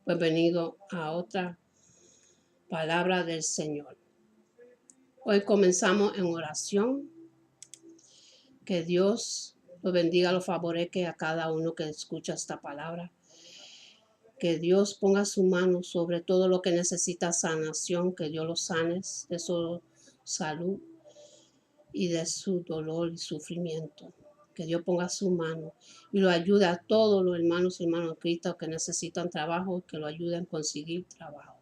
Pues venido a otra palabra del Señor. Hoy comenzamos en oración. Que Dios lo bendiga, lo favorezca a cada uno que escucha esta palabra. Que Dios ponga su mano sobre todo lo que necesita sanación, que Dios lo sane de su salud y de su dolor y sufrimiento. Que Dios ponga su mano y lo ayude a todos los hermanos y hermanas Cristo que necesitan trabajo, que lo ayuden a conseguir trabajo.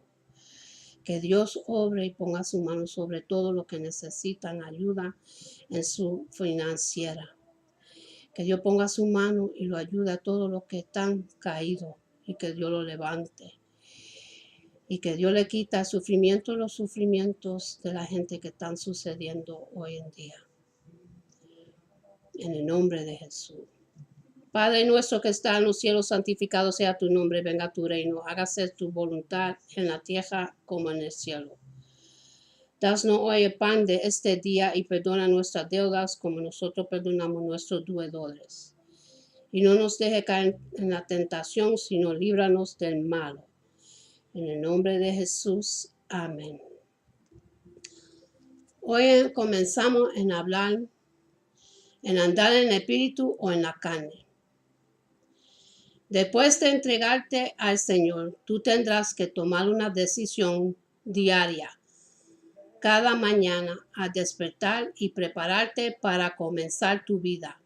Que Dios obre y ponga su mano sobre todo lo que necesitan ayuda en su financiera. Que Dios ponga su mano y lo ayude a todos los que están caídos y que Dios lo levante. Y que Dios le quita el sufrimiento, los sufrimientos de la gente que están sucediendo hoy en día. En el nombre de Jesús. Padre nuestro que está en los cielos, santificado sea tu nombre, venga tu reino, hágase tu voluntad en la tierra como en el cielo. Danos hoy el pan de este día y perdona nuestras deudas como nosotros perdonamos a nuestros deudores. Y no nos deje caer en la tentación, sino líbranos del malo. En el nombre de Jesús, amén. Hoy comenzamos en hablar, en andar en el espíritu o en la carne. Después de entregarte al Señor, tú tendrás que tomar una decisión diaria, cada mañana, al despertar y prepararte para comenzar tu vida.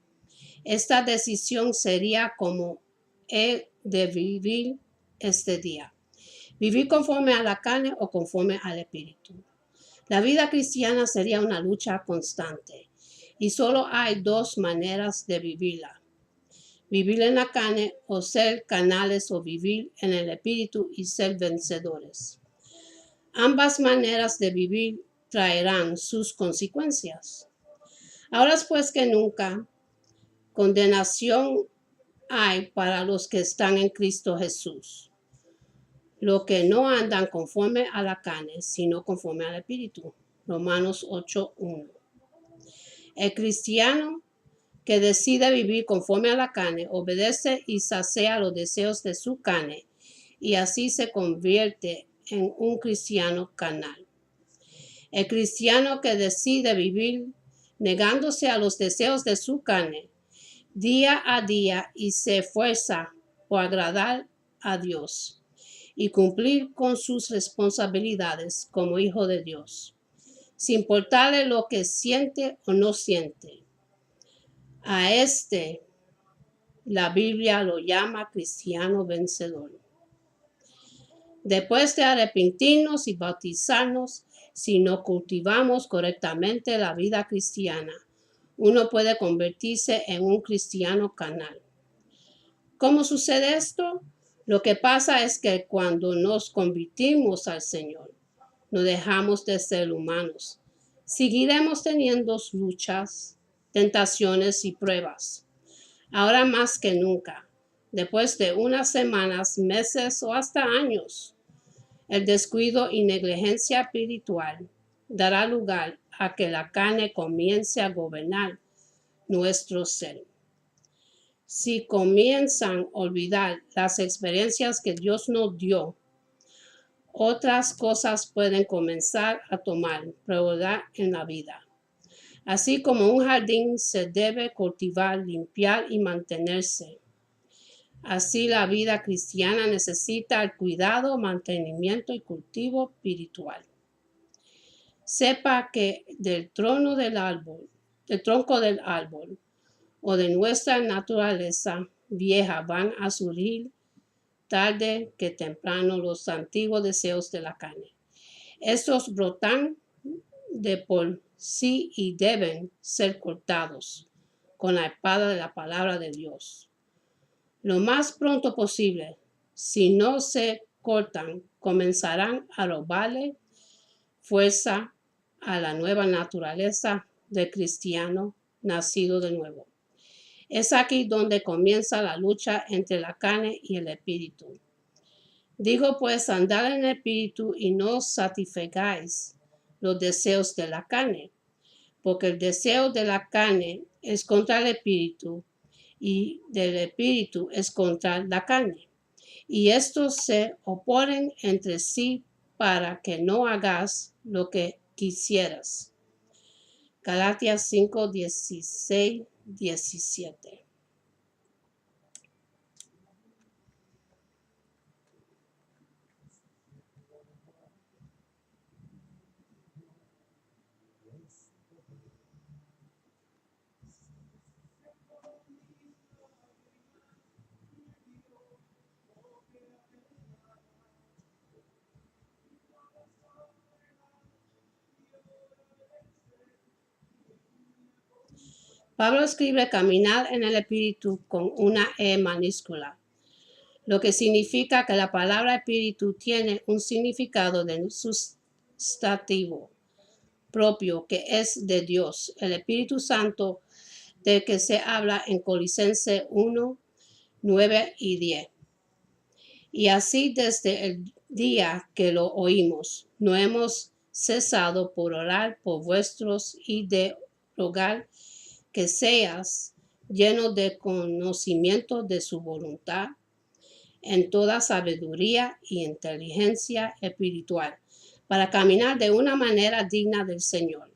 Esta decisión sería como he de vivir este día. Vivir conforme a la carne o conforme al espíritu. La vida cristiana sería una lucha constante y solo hay dos maneras de vivirla. Vivir en la carne o ser carnales o vivir en el espíritu y ser vencedores. Ambas maneras de vivir traerán sus consecuencias. Ahora es pues que nunca condenación hay para los que están en Cristo Jesús. Los que no andan conforme a la carne, sino conforme al espíritu. Romanos 8:1. El cristiano que decide vivir conforme a la carne, obedece y sacia los deseos de su carne, y así se convierte en un cristiano carnal. El cristiano que decide vivir negándose a los deseos de su carne, día a día, y se esfuerza por agradar a Dios y cumplir con sus responsabilidades como hijo de Dios, sin importarle lo que siente o no siente. A la Biblia lo llama cristiano vencedor. Después de arrepentirnos y bautizarnos, si no cultivamos correctamente la vida cristiana, uno puede convertirse en un cristiano carnal. ¿Cómo sucede esto? Lo que pasa es que cuando nos convertimos al Señor, no dejamos de ser humanos. Seguiremos teniendo luchas, tentaciones y pruebas. Ahora más que nunca, después de unas semanas, meses o hasta años, el descuido y negligencia espiritual dará lugar a que la carne comience a gobernar nuestro ser. Si comienzan a olvidar las experiencias que Dios nos dio, otras cosas pueden comenzar a tomar prioridad en la vida. Así como un jardín se debe cultivar, limpiar y mantenerse. Así la vida cristiana necesita el cuidado, mantenimiento y cultivo espiritual. Sepa que del tronco del árbol o de nuestra naturaleza vieja van a surgir tarde que temprano los antiguos deseos de la carne. Estos brotan de por sí y deben ser cortados con la espada de la palabra de Dios. Lo más pronto posible, si no se cortan, comenzarán a robarle fuerza a la nueva naturaleza del cristiano nacido de nuevo. Es aquí donde comienza la lucha entre la carne y el espíritu. Digo pues, andad en el espíritu y no satisfagáis los deseos de la carne, porque el deseo de la carne es contra el espíritu y del espíritu es contra la carne. y estos se oponen entre sí para que no hagas lo que quisieras. Galatas 5, 16, 17. Pablo escribe caminar en el Espíritu con una E minúscula, lo que significa que la palabra espíritu tiene un significado de sustantivo propio que es de Dios, el Espíritu Santo del que se habla en Colosenses 1, 9 y 10. Y así desde el día que lo oímos, no hemos cesado por orar por vuestros y de rogar que seas lleno de conocimiento de su voluntad en toda sabiduría y inteligencia espiritual, para caminar de una manera digna del Señor,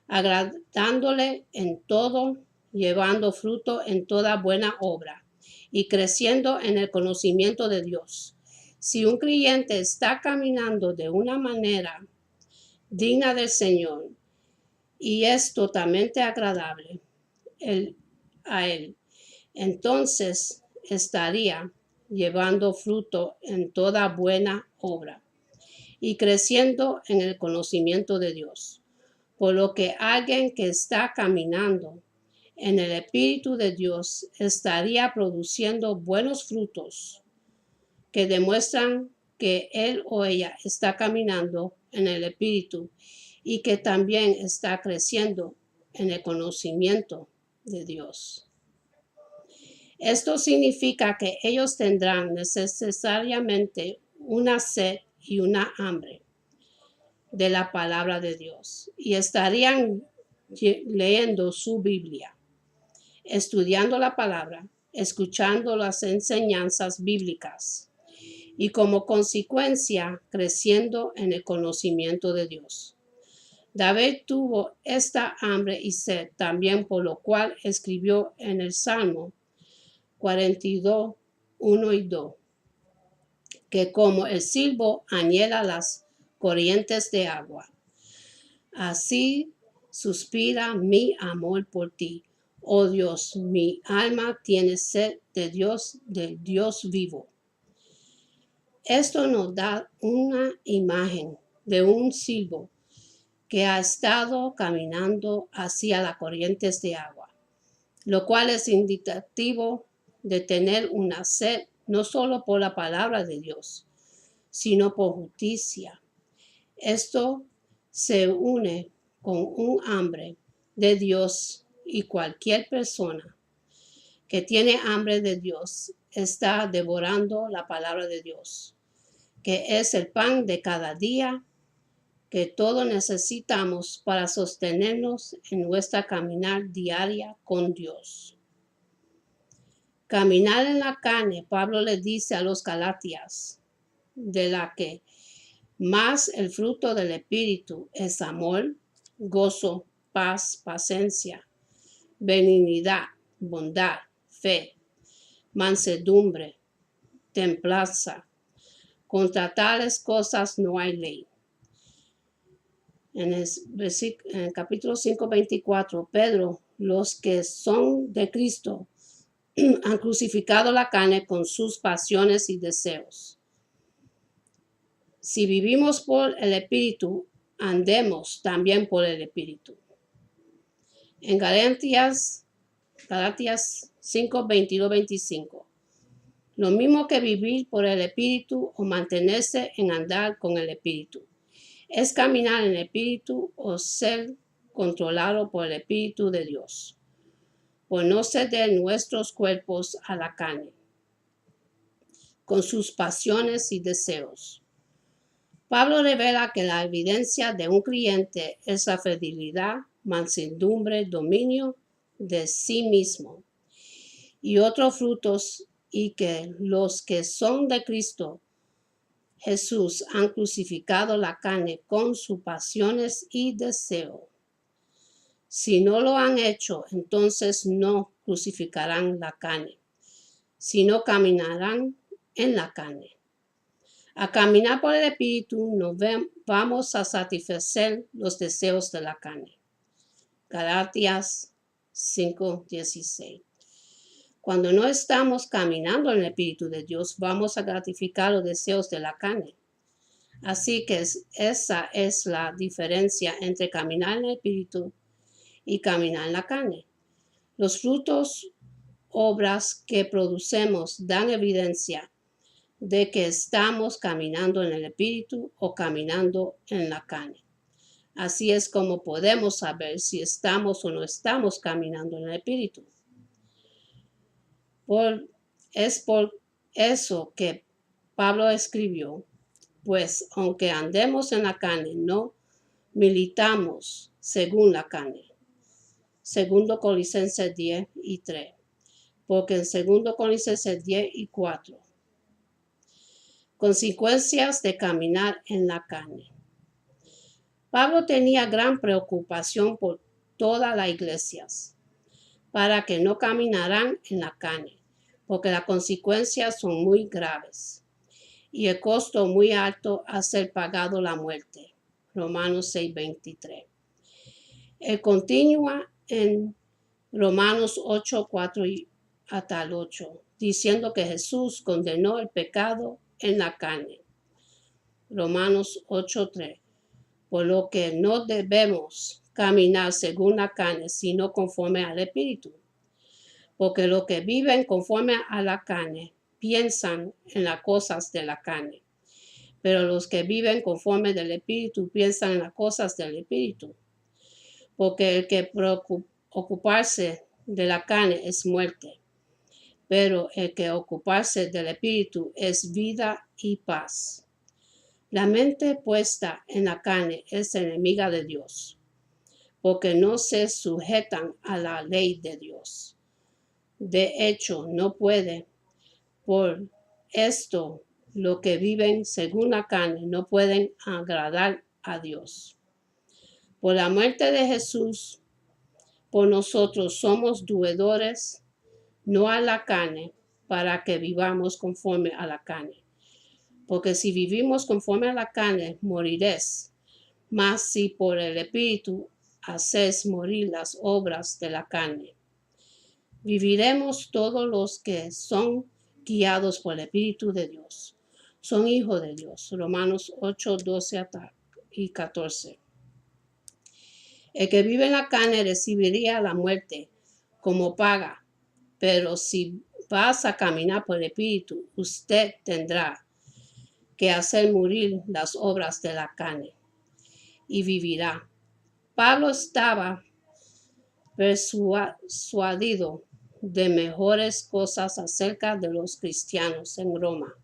agradándole en todo, llevando fruto en toda buena obra y creciendo en el conocimiento de Dios. Si un creyente está caminando de una manera digna del Señor y es totalmente agradable a Él, entonces estaría llevando fruto en toda buena obra y creciendo en el conocimiento de Dios. Por lo que alguien que está caminando en el Espíritu de Dios estaría produciendo buenos frutos que demuestran que él o ella está caminando en el Espíritu y que también está creciendo en el conocimiento de Dios. Esto significa que ellos tendrán necesariamente una sed y una hambre de la palabra de Dios y estarían leyendo su Biblia, estudiando la palabra, escuchando las enseñanzas bíblicas y como consecuencia creciendo en el conocimiento de Dios. David tuvo esta hambre y sed también, por lo cual escribió en el Salmo 42, 1 y 2, que como el silbo añela las corrientes de agua, así suspira mi amor por ti. Oh Dios, mi alma tiene sed de Dios, del Dios vivo. Esto nos da una imagen de un silbo que ha estado caminando hacia las corrientes de agua, lo cual es indicativo de tener una sed no solo por la palabra de Dios, sino por justicia. Esto se une con un hambre de Dios y cualquier persona que tiene hambre de Dios está devorando la palabra de Dios, que es el pan de cada día que todos necesitamos para sostenernos en nuestra caminar diaria con Dios. Caminar en la carne, Pablo le dice a los Galatas, de la que más el fruto del Espíritu es amor, gozo, paz, paciencia, benignidad, bondad, fe, mansedumbre, templanza. Contra tales cosas no hay ley. En el capítulo 5, 24, Pedro, los que son de Cristo han crucificado la carne con sus pasiones y deseos. Si vivimos por el Espíritu, andemos también por el Espíritu. En Galatas 5, 22, 25. Lo mismo que vivir por el Espíritu o mantenerse en andar con el Espíritu. Es caminar en el Espíritu o ser controlado por el Espíritu de Dios, por no ceder nuestros cuerpos a la carne, con sus pasiones y deseos. Pablo revela que la evidencia de un creyente es la fidelidad, mansedumbre, dominio de sí mismo y otros frutos y que los que son de Cristo Jesús han crucificado la carne con sus pasiones y deseos. Si no lo han hecho, entonces no crucificarán la carne, sino caminarán en la carne. A caminar por el Espíritu nos vamos a satisfacer los deseos de la carne. Galatas 5:16. Cuando no estamos caminando en el Espíritu de Dios, vamos a gratificar los deseos de la carne. Así que esa es la diferencia entre caminar en el Espíritu y caminar en la carne. Los frutos, obras que producemos dan evidencia de que estamos caminando en el Espíritu o caminando en la carne. Así es como podemos saber si estamos o no estamos caminando en el Espíritu. Es por eso que Pablo escribió, pues aunque andemos en la carne, no militamos según la carne. Segundo Colosenses 10:3. Porque en segundo Colosenses 10:4. Consecuencias de caminar en la carne. Pablo tenía gran preocupación por todas las iglesias, para que no caminaran en la carne, porque las consecuencias son muy graves y el costo muy alto a ser pagado la muerte. Romanos 6:23. Él continúa en Romanos 8:4 hasta el 8, diciendo que Jesús condenó el pecado en la carne. Romanos 8:3. Por lo que no debemos caminar según la carne, sino conforme al Espíritu. Porque los que viven conforme a la carne piensan en las cosas de la carne, pero los que viven conforme del Espíritu piensan en las cosas del Espíritu. Porque el que ocuparse de la carne es muerte, pero el que ocuparse del Espíritu es vida y paz. La mente puesta en la carne es enemiga de Dios, porque no se sujetan a la ley de Dios. De hecho, no puede. Por esto, los que viven según la carne no pueden agradar a Dios. Por la muerte de Jesús, por nosotros somos deudores, no a la carne, para que vivamos conforme a la carne. Porque si vivimos conforme a la carne, moriréis. Mas si por el Espíritu hacéis morir las obras de la carne, viviremos todos los que son guiados por el Espíritu de Dios. Son hijos de Dios. Romanos 8:12 y 14. El que vive en la carne recibiría la muerte como paga, pero si vas a caminar por el Espíritu, usted tendrá que hacer morir las obras de la carne y vivirá. Pablo estaba persuadido de mejores cosas acerca de los cristianos en Roma,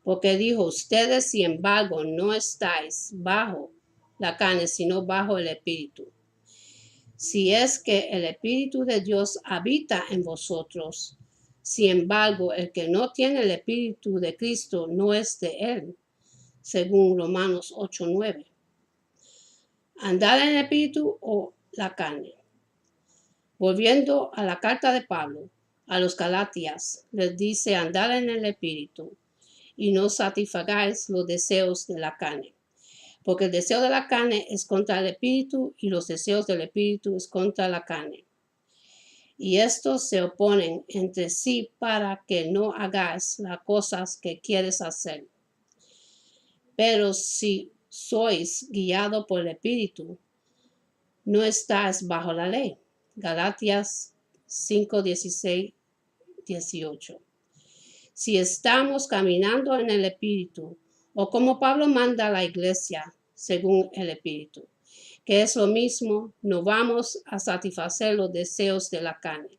porque dijo, ustedes sin embargo no estáis bajo la carne, sino bajo el Espíritu. Si es que el Espíritu de Dios habita en vosotros, sin embargo, el que no tiene el Espíritu de Cristo no es de él, según Romanos 8:9. Andar en el Espíritu o la carne. Volviendo a la carta de Pablo a los Galatas, les dice andar en el Espíritu y no satisfagáis los deseos de la carne. Porque el deseo de la carne es contra el Espíritu y los deseos del Espíritu es contra la carne. Y estos se oponen entre sí para que no hagáis las cosas que quieres hacer. Pero si sois guiados por el Espíritu, no estáis bajo la ley. Galatas 5:16-18. Si estamos caminando en el Espíritu, o como Pablo manda a la iglesia, según el Espíritu, que es lo mismo, no vamos a satisfacer los deseos de la carne.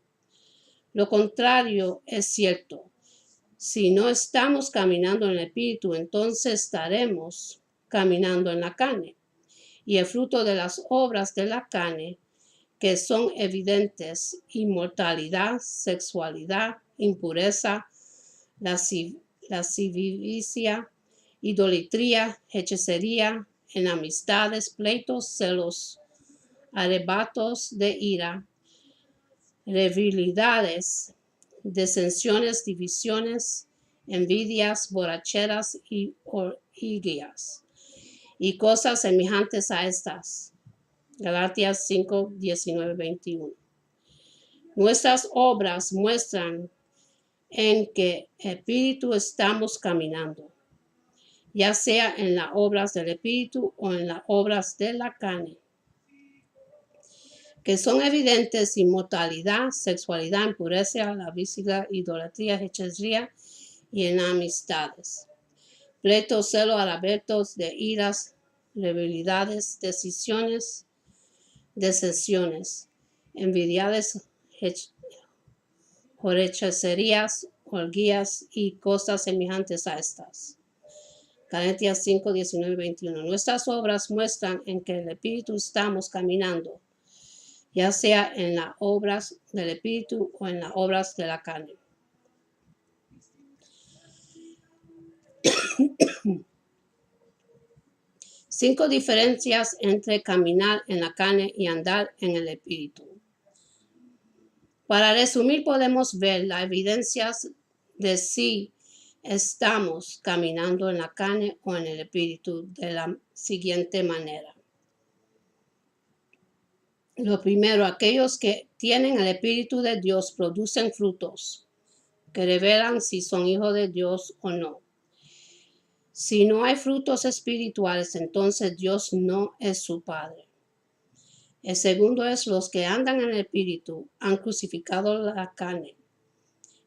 Lo contrario es cierto. Si no estamos caminando en el Espíritu, entonces estaremos caminando en la carne. Y el fruto de las obras de la carne, que son evidentes: inmortalidad, sexualidad, impureza, lascivia, idolatría, hechicería, enemistades, pleitos, celos, arrebatos de ira, rivalidades, disensiones, divisiones, envidias, borracheras y orgías, y cosas semejantes a estas. Galatas 5, 19, 21. Nuestras obras muestran en qué espíritu estamos caminando, ya sea en las obras del espíritu o en las obras de la carne, que son evidentes: inmortalidad, sexualidad, impureza, lascivia, idolatría, hechicería y enemistades, pleitos, celos, arrebatos de iras, rivalidades, disensiones, envidias, hechicerías, orgías y cosas semejantes a estas. Galatas 5, 19, 21. Nuestras obras muestran en que el espíritu estamos caminando, ya sea en las obras del espíritu o en las obras de la carne. Cinco diferencias entre caminar en la carne y andar en el espíritu. Para resumir, podemos ver las evidencias de si estamos caminando en la carne o en el espíritu de la siguiente manera. Lo primero, aquellos que tienen el espíritu de Dios producen frutos que revelan si son hijos de Dios o no. Si no hay frutos espirituales, entonces Dios no es su Padre. El segundo es: los que andan en el espíritu han crucificado la carne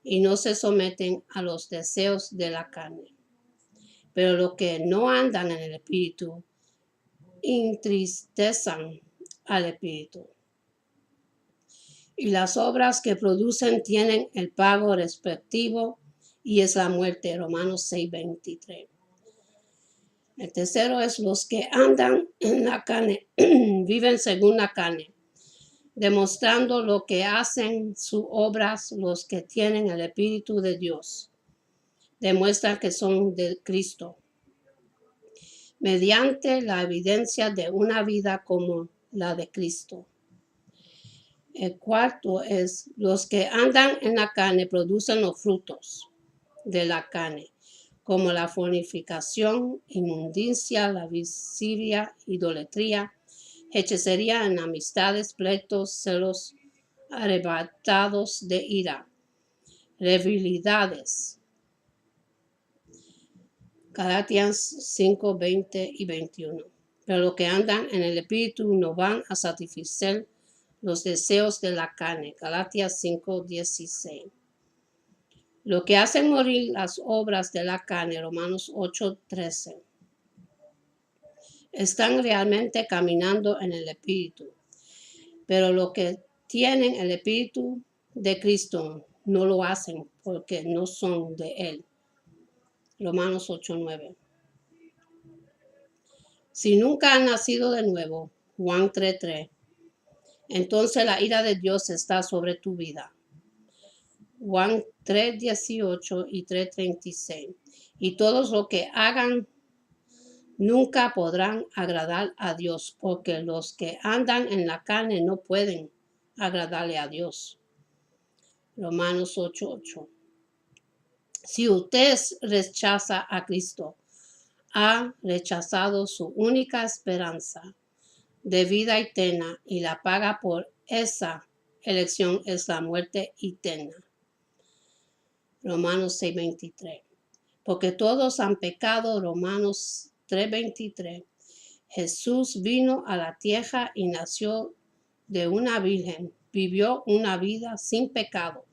y no se someten a los deseos de la carne. Pero los que no andan en el espíritu entristecen al espíritu. Y las obras que producen tienen el pago respectivo y es la muerte. Romanos 6, 23. El tercero es: los que andan en la carne viven según la carne, demostrando lo que hacen sus obras. Los que tienen el Espíritu de Dios demuestran que son de Cristo, mediante la evidencia de una vida como la de Cristo. El cuarto es: los que andan en la carne producen los frutos de la carne, como la fornicación, inmundicia, lascivia, idolatría, hechicería, enemistades, pleitos, celos, arrebatados de ira, rivalidades. Galatas 5, 20 y 21. Pero los que andan en el espíritu no van a satisfacer los deseos de la carne. Galatas 5, 16. Lo que hacen morir las obras de la carne, Romanos 8, 13. Están realmente caminando en el Espíritu. Pero los que tienen el Espíritu de Cristo no lo hacen porque no son de Él. Romanos 8, 9. Si nunca han nacido de nuevo, Juan 3, 3. Entonces la ira de Dios está sobre tu vida. Juan 3, 18 y 3, 36. Y todos los que hagan nunca podrán agradar a Dios, porque los que andan en la carne no pueden agradarle a Dios. Romanos 8, 8. Si usted rechaza a Cristo, ha rechazado su única esperanza de vida eterna, y la paga por esa elección es la muerte eterna. Romanos 6, 23. Porque todos han pecado. Romanos 3, 23. Jesús vino a la tierra y nació de una virgen. Vivió una vida sin pecado,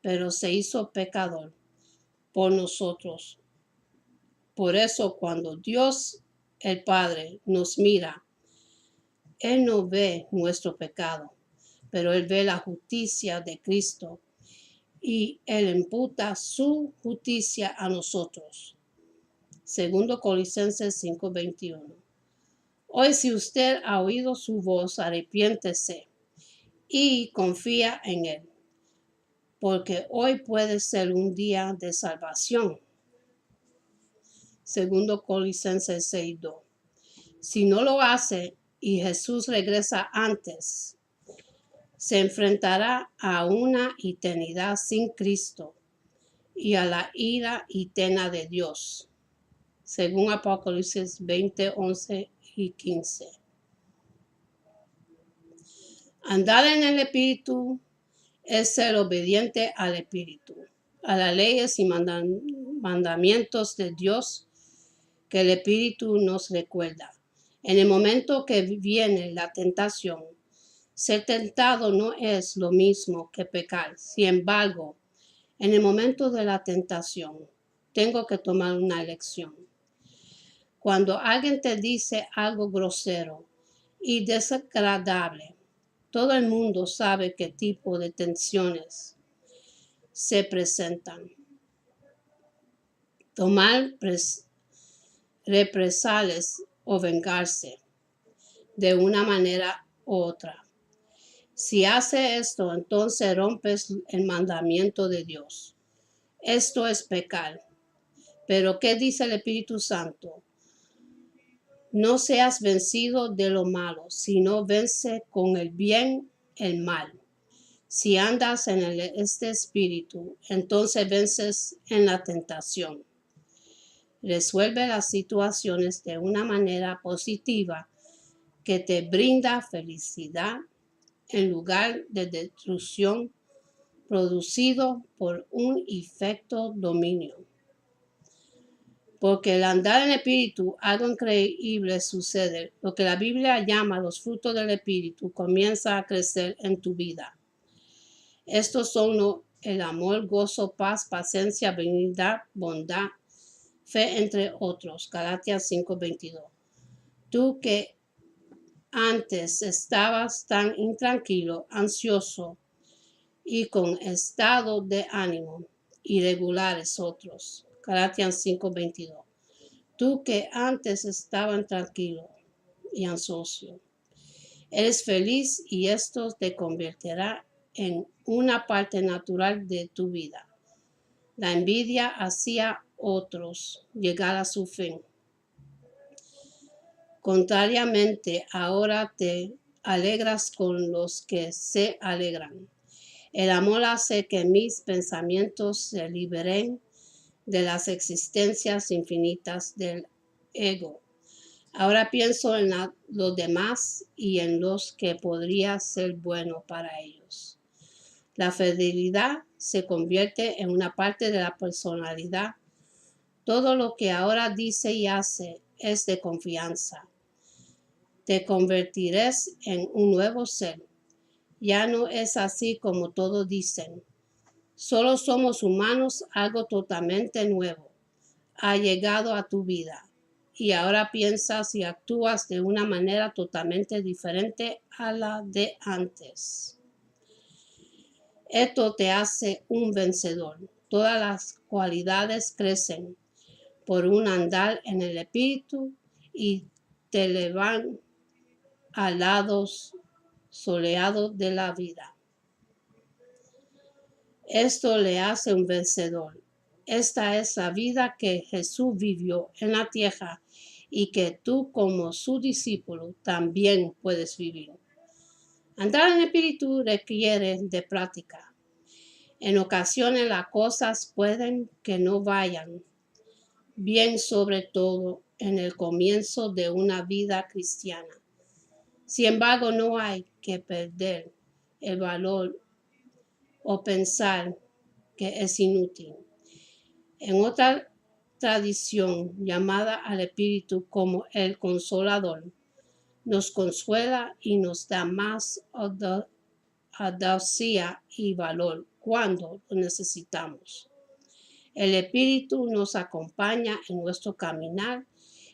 pero se hizo pecador por nosotros. Por eso cuando Dios el Padre nos mira, Él no ve nuestro pecado, pero Él ve la justicia de Cristo y Él imputa su justicia a nosotros. Segundo Colosenses 5:21. Hoy, si usted ha oído su voz, arrepiéntese y confía en Él. porque hoy puede ser un día de salvación. Segundo Colosenses 6:2. Si no lo hace y Jesús regresa antes, se enfrentará a una eternidad sin Cristo y a la ira eterna de Dios, según Apocalipsis 20:11 y 15. Andar en el Espíritu es ser obediente al Espíritu, a las leyes y mandamientos de Dios que el Espíritu nos recuerda. En el momento que viene la tentación, ser tentado no es lo mismo que pecar. Sin embargo, en el momento de la tentación, tengo que tomar una elección. Cuando alguien te dice algo grosero y desagradable, todo el mundo sabe qué tipo de tensiones se presentan. Tomar represalias o vengarse de una manera u otra. Si hace esto, entonces rompes el mandamiento de Dios. Esto es pecar. Pero ¿qué dice el Espíritu Santo? No seas vencido de lo malo, sino vence con el bien el mal. Si andas en este espíritu, entonces vences en la tentación. Resuelve las situaciones de una manera positiva que te brinda felicidad en lugar de destrucción producido por un efecto dominio. Porque al andar en el Espíritu, algo increíble sucede. Lo que la Biblia llama los frutos del Espíritu comienza a crecer en tu vida. Estos son el amor, gozo, paz, paciencia, benignidad, bondad, fe, entre otros. Galatas 5:22. Tú que antes estabas tan intranquilo, ansioso y con estado de ánimo irregulares otros. Galatas 5:22. Tú que antes estabas tranquilo y ansioso, eres feliz y esto te convertirá en una parte natural de tu vida. La envidia hacia otros llegar a su fin. Contrariamente, ahora te alegras con los que se alegran. El amor hace que mis pensamientos se liberen de las existencias infinitas del ego. Ahora pienso en los demás y en los que podría ser bueno para ellos. La fidelidad se convierte en una parte de la personalidad. Todo lo que ahora dice y hace es de confianza. Te convertirás en un nuevo ser. Ya no es así como todos dicen. Solo somos humanos, algo totalmente nuevo ha llegado a tu vida y ahora piensas y actúas de una manera totalmente diferente a la de antes. Esto te hace un vencedor. Todas las cualidades crecen por un andar en el Espíritu y te elevan a lados soleados de la vida. Esto le hace un vencedor. Esta es la vida que Jesús vivió en la tierra y que tú como su discípulo también puedes vivir. Andar en el Espíritu requiere de práctica. En ocasiones las cosas pueden que no vayan bien, sobre todo en el comienzo de una vida cristiana. Sin embargo, no hay que perder el valor o pensar que es inútil. En otra tradición llamada al Espíritu como el Consolador, nos consuela y nos da más audacia y valor cuando lo necesitamos. El Espíritu nos acompaña en nuestro caminar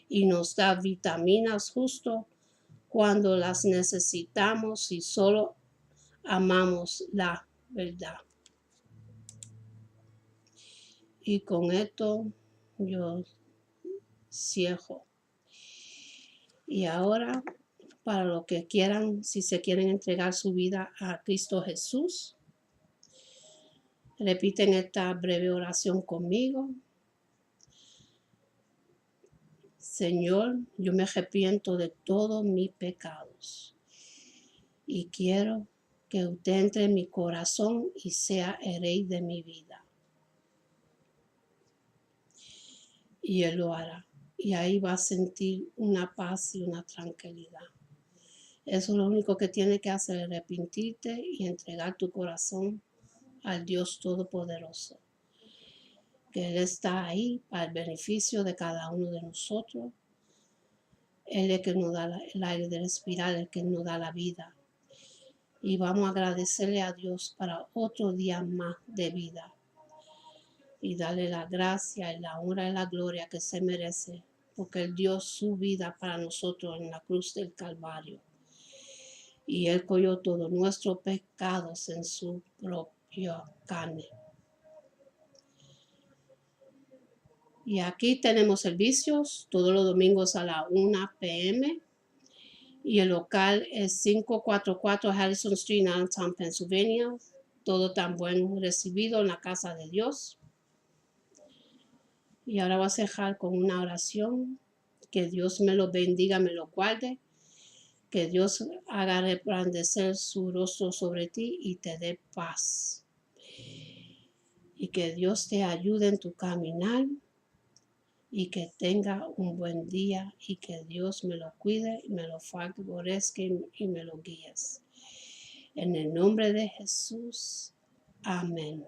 y nos da vitaminas justo cuando las necesitamos y solo amamos la verdad. Y con esto yo cierro. Y ahora, para los que quieran, si se quieren entregar su vida a Cristo Jesús, Repiten esta breve oración conmigo. Señor, yo me arrepiento de todos mis pecados y quiero que usted entre en mi corazón y sea el rey de mi vida. Y Él lo hará. Y ahí va a sentir una paz y una tranquilidad. Eso es lo único que tienes que hacer, arrepentirte y entregar tu corazón al Dios Todopoderoso. Que Él está ahí para el beneficio de cada uno de nosotros. Él es el que nos da el aire de respirar, el que nos da la vida. Y vamos a agradecerle a Dios para otro día más de vida. Y darle la gracia y la honra y la gloria que se merece, porque Él dio su vida para nosotros en la cruz del Calvario. Y Él cogió todos nuestros pecados en su propia carne. Y aquí tenemos servicios todos los domingos a las 1 p.m. Y el local es 544 Harrison Street, Allentown, Pennsylvania. Todo tan buen recibido en la casa de Dios. Y ahora voy a cerrar con una oración. Que Dios me lo bendiga, me lo guarde. Que Dios haga resplandecer su rostro sobre ti y te dé paz. Y que Dios te ayude en tu caminar. Y que tenga un buen día. Y que Dios me lo cuide, me lo favorezca y me lo guíe. En el nombre de Jesús. Amén.